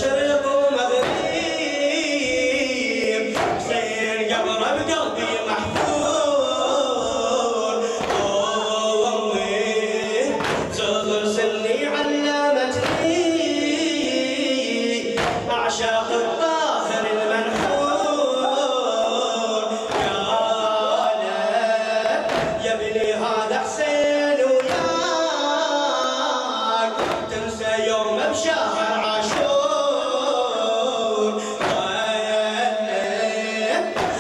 مشرق ومغرب حسين قبره بقلبي محفور وامي صغر سني علمتني اعشاق الطاهر المنحور قالت يا ابني هذا حسين وياك تنسى يوم بشهر عاشور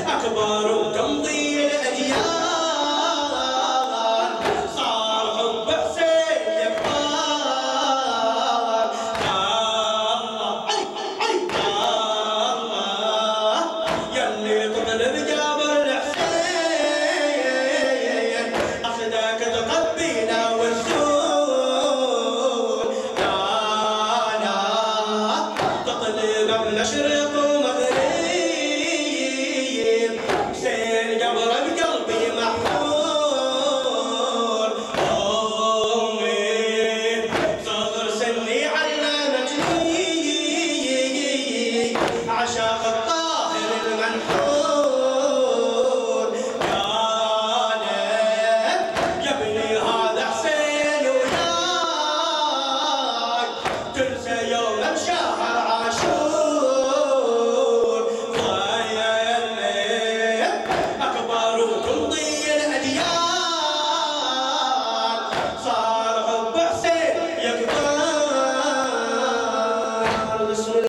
أكبر وتمضي الأجيال صار حب حسين يكبر الله يلي تطلب جابر الحسين أخذك تقبينا والسور لا تطلب من مشرق